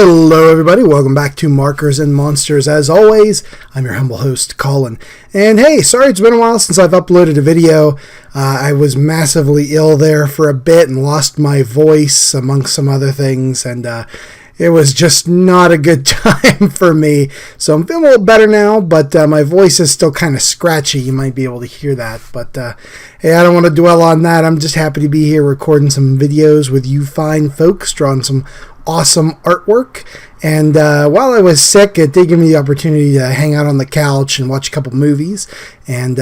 Hello everybody, welcome back to Markers and Monsters. As always, I'm your humble host, Colin. And hey, sorry it's been a while since I've uploaded a video. I was massively ill there for a bit and lost my voice amongst some other things, and it was just not a good time for me. So I'm feeling a little better now, but my voice is still kind of scratchy. You might be able to hear that. But hey, I don't want to dwell on that. I'm just happy to be here recording some videos with you fine folks, drawing some awesome artwork. And while I was sick, it did give me the opportunity to hang out on the couch and watch a couple movies, and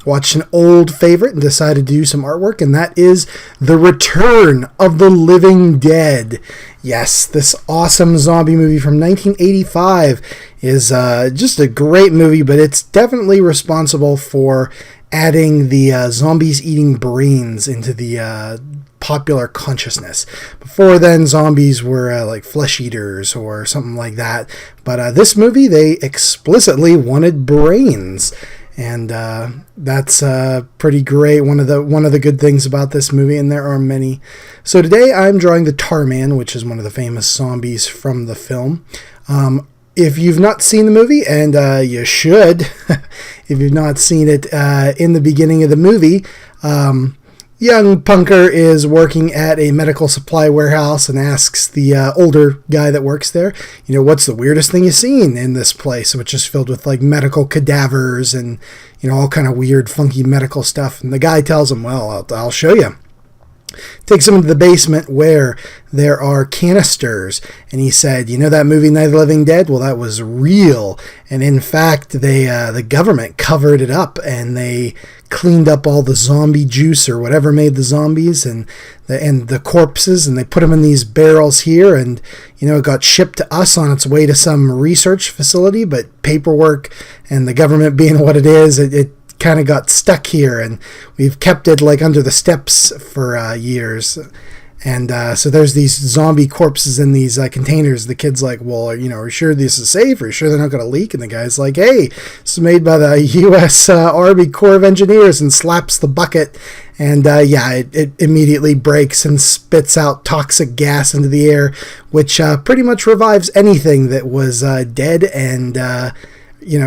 watch an old favorite and decided to do some artwork, and that is The Return of the Living Dead. Yes, this awesome zombie movie from 1985 is just a great movie, but it's definitely responsible for adding the zombies eating brains into the popular consciousness. Before then, zombies were like flesh eaters or something like that, but this movie, they explicitly wanted brains, and that's pretty great. One of the good things about this movie, and there are many. So today I'm drawing the Tarman, which is one of the famous zombies from the film. If you've not seen the movie, and you should, if you've not seen it, in the beginning of the movie, young punker is working at a medical supply warehouse and asks the older guy that works there, what's the weirdest thing you've seen in this place, which is filled with like medical cadavers and, all kind of weird, funky medical stuff. And the guy tells him, well, I'll show you. Takes him into the basement where there are canisters, and he said, that movie Night of the Living Dead? Well, that was real, and in fact, the government covered it up, and they cleaned up all the zombie juice or whatever made the zombies and the corpses, and they put them in these barrels here, and it got shipped to us on its way to some research facility, but paperwork and the government being what it is, it kind of got stuck here, and we've kept it like under the steps for years. And so there's these zombie corpses in these containers. The kid's like, well, are you sure this is safe? Are you sure they're not going to leak? And the guy's like, hey, this is made by the U.S. Army Corps of Engineers, and slaps the bucket. And it immediately breaks and spits out toxic gas into the air, which pretty much revives anything that was dead and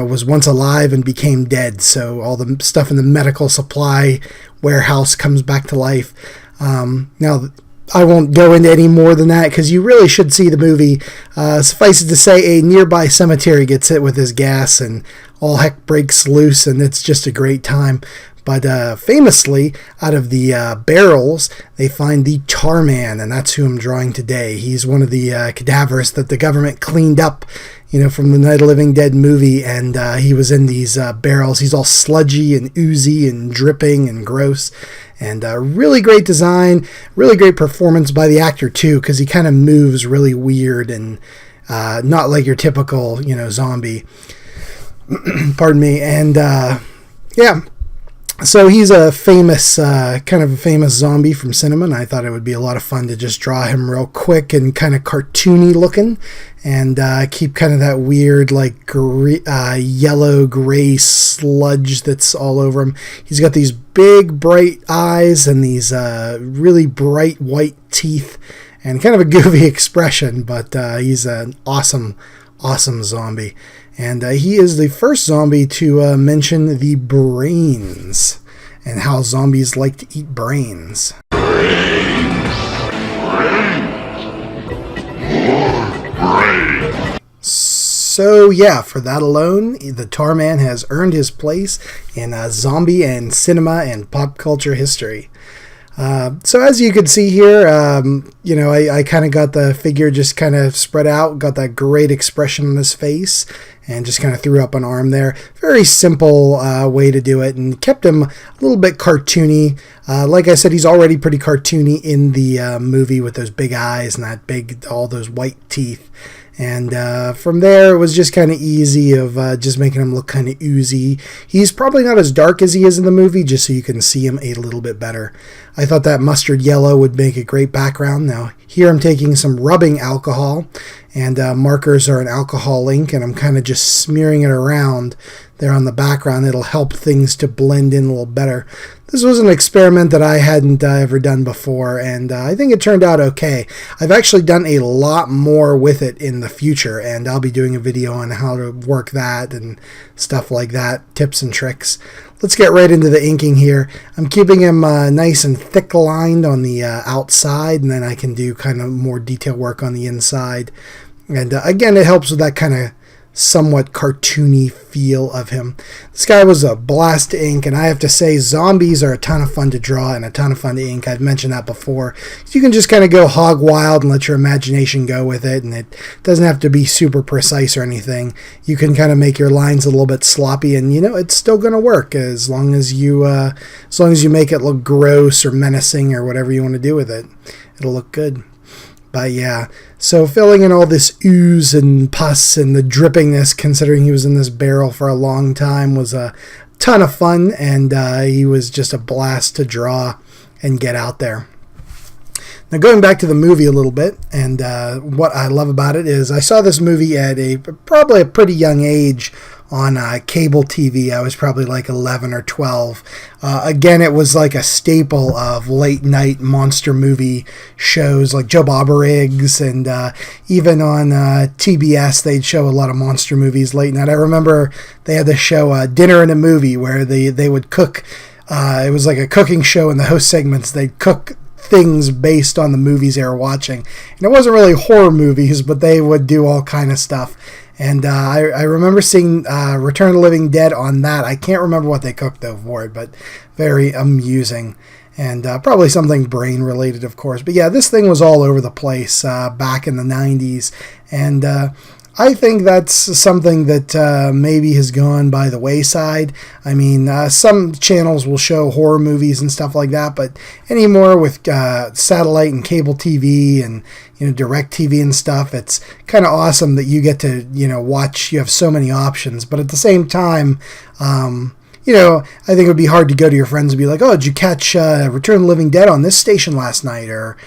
was once alive and became dead. So all the stuff in the medical supply warehouse comes back to life. Now, I won't go into any more than that because you really should see the movie. Suffice it to say, a nearby cemetery gets hit with this gas and all heck breaks loose, and it's just a great time. But famously, out of the barrels, they find the Tarman, and that's who I'm drawing today. He's one of the cadavers that the government cleaned up, from the Night of the Living Dead movie, and he was in these barrels. He's all sludgy and oozy and dripping and gross, and really great design, really great performance by the actor too, because he kind of moves really weird and not like your typical, zombie. Pardon me. And yeah. So he's a famous, kind of a famous zombie from cinema, and I thought it would be a lot of fun to just draw him real quick and kind of cartoony looking, and keep kind of that weird, like, yellow-gray sludge that's all over him. He's got these big, bright eyes and these really bright white teeth and kind of a goofy expression, but he's an awesome zombie. And he is the first zombie to mention the brains and how zombies like to eat brains. So yeah, for that alone, the Tarman has earned his place in zombie and cinema and pop culture history. So as you can see here, I kind of got the figure just kind of spread out, got that great expression on his face, and just kind of threw up an arm there. Very simple way to do it, and kept him a little bit cartoony. Like I said, he's already pretty cartoony in the movie with those big eyes and all those white teeth. And from there, it was just kind of easy of just making him look kind of oozy. He's probably not as dark as he is in the movie, just so you can see him a little bit better. I thought that mustard yellow would make a great background. Now, here I'm taking some rubbing alcohol, and markers are an alcohol ink, and I'm kind of just smearing it around there on the background. It'll help things to blend in a little better. This was an experiment that I hadn't ever done before, and I think it turned out okay. I've actually done a lot more with it in the future, and I'll be doing a video on how to work that and stuff like that, tips and tricks. Let's get right into the inking here. I'm keeping him nice and thick lined on the outside, and then I can do kind of more detail work on the inside. And again, it helps with that kind of somewhat cartoony feel of him. This guy was a blast to ink, and I have to say zombies are a ton of fun to draw and a ton of fun to ink. I've mentioned that before. You can just kind of go hog wild and let your imagination go with it, and it doesn't have to be super precise or anything. You can kind of make your lines a little bit sloppy, and it's still going to work as long as you make it look gross or menacing or whatever you want to do with it. It'll look good. But yeah, so filling in all this ooze and pus and the drippingness, considering he was in this barrel for a long time, was a ton of fun, and he was just a blast to draw and get out there. Now going back to the movie a little bit, and what I love about it is I saw this movie at probably a pretty young age on cable TV. I was probably like 11 or 12. Again, it was like a staple of late night monster movie shows like Joe Bobberigs, and even on TBS they'd show a lot of monster movies late night. I remember they had the show Dinner and a Movie where they would cook. It was like a cooking show. In the host segments, they'd cook things based on the movies they were watching. And it wasn't really horror movies, but they would do all kind of stuff. And I remember seeing Return of the Living Dead on that. I can't remember what they cooked, though, for it, but very amusing. And probably something brain-related, of course. But yeah, this thing was all over the place back in the 90s. And I think that's something that maybe has gone by the wayside. I mean, some channels will show horror movies and stuff like that, but anymore with satellite and cable TV and direct TV and stuff, it's kind of awesome that you get to watch. You have so many options, but at the same time, I think it would be hard to go to your friends and be like, "Oh, did you catch Return of the Living Dead on this station last night?" or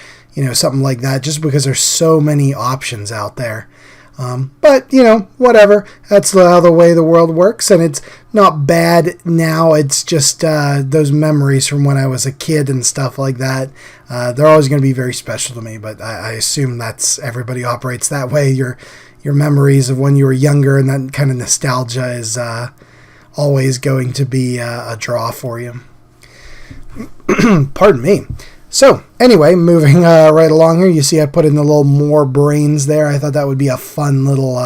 something like that, just because there's so many options out there. But, whatever. That's how the way the world works, and it's not bad now. It's just those memories from when I was a kid and stuff like that. They're always going to be very special to me, but I assume that's everybody operates that way. Your memories of when you were younger and that kind of nostalgia is always going to be a draw for you. Pardon me. So, anyway, moving right along here, you see I put in a little more brains there. I thought that would be a fun little,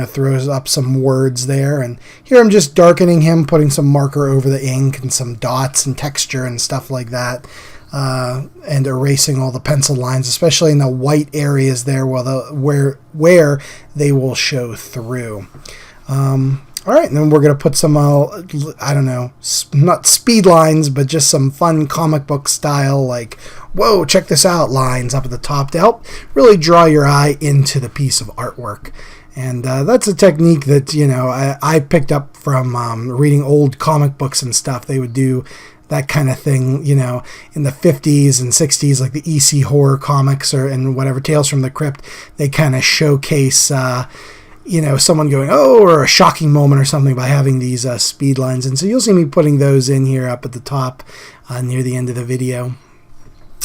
throws up some words there. And here I'm just darkening him, putting some marker over the ink and some dots and texture and stuff like that. And erasing all the pencil lines, especially in the white areas there where they will show through. All right, and then we're going to put some, not speed lines, but just some fun comic book style, like, whoa, check this out, lines up at the top to help really draw your eye into the piece of artwork. And that's a technique that, I picked up from reading old comic books and stuff. They would do that kind of thing, in the 50s and 60s, like the EC horror comics and whatever, Tales from the Crypt. They kind of showcase someone going, oh, or a shocking moment or something by having these speed lines. And so you'll see me putting those in here up at the top near the end of the video.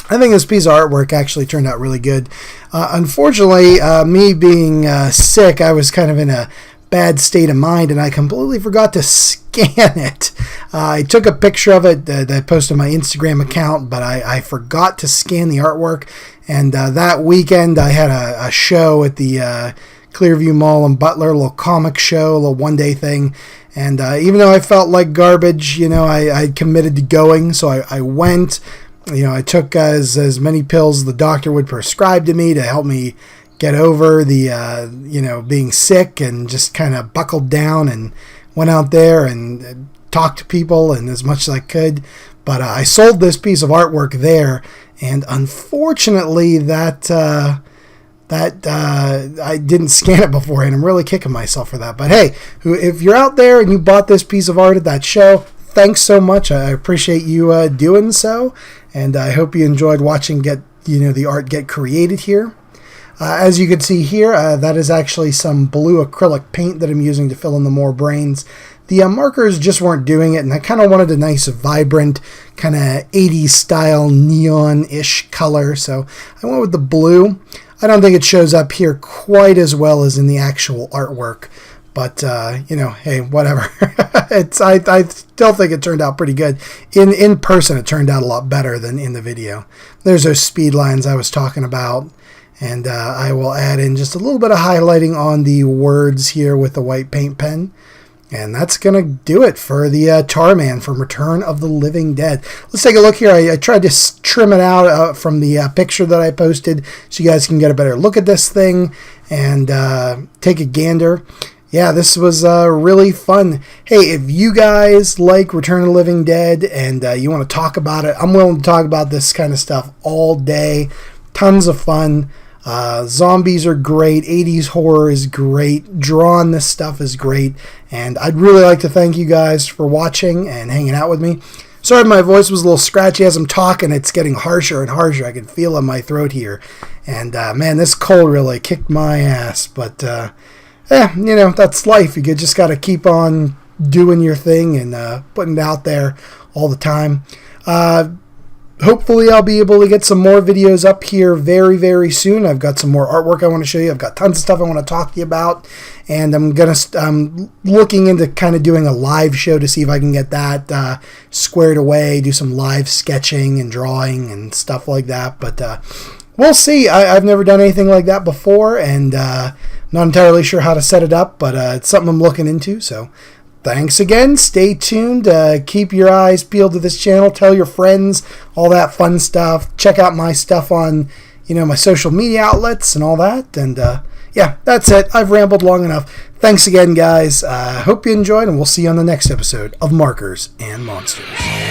I think this piece of artwork actually turned out really good. Unfortunately, me being sick, I was kind of in a bad state of mind, and I completely forgot to scan it. I took a picture of it that I posted on my Instagram account, but I forgot to scan the artwork. And that weekend, I had a show at the Clearview Mall in Butler, a little comic show, a little one-day thing. And even though I felt like garbage, I committed to going, so I went. I took as many pills as the doctor would prescribe to me to help me get over the, being sick, and just kind of buckled down and went out there and talked to people and as much as I could. But I sold this piece of artwork there, and unfortunately that I didn't scan it beforehand. I'm really kicking myself for that. But hey, if you're out there and you bought this piece of art at that show, thanks so much. I appreciate you doing so, and I hope you enjoyed watching the art get created here. As you can see here, that is actually some blue acrylic paint that I'm using to fill in the more brains. The markers just weren't doing it, and I kind of wanted a nice, vibrant, kind of 80s style neon-ish color, so I went with the blue. I don't think it shows up here quite as well as in the actual artwork, but, you know, hey, whatever. I still think it turned out pretty good. In person, it turned out a lot better than in the video. There's those speed lines I was talking about, and I will add in just a little bit of highlighting on the words here with the white paint pen. And that's going to do it for the Tarman from Return of the Living Dead. Let's take a look here. I tried to trim it out from the picture that I posted so you guys can get a better look at this thing and take a gander. Yeah, this was really fun. Hey, if you guys like Return of the Living Dead and you want to talk about it, I'm willing to talk about this kind of stuff all day. Tons of fun. Zombies are great. 80s horror is great. Drawing this stuff is great. And I'd really like to thank you guys for watching and hanging out with me. Sorry my voice was a little scratchy as I'm talking. It's getting harsher and harsher. I can feel it in my throat here. And man, this cold really kicked my ass. But you know, that's life. You just got to keep on doing your thing and putting it out there all the time. Hopefully I'll be able to get some more videos up here very, very soon. I've got some more artwork I want to show you. I've got tons of stuff I want to talk to you about. And I'm looking into kind of doing a live show to see if I can get that squared away, do some live sketching and drawing and stuff like that. But we'll see. I've never done anything like that before, and not entirely sure how to set it up, but it's something I'm looking into. So thanks again. Stay tuned. Keep your eyes peeled to this channel. Tell your friends, all that fun stuff. Check out my stuff on, you know, my social media outlets and all that. And yeah, that's it. I've rambled long enough. Thanks again, guys. Hope you enjoyed, and we'll see you on the next episode of Markers and Monsters.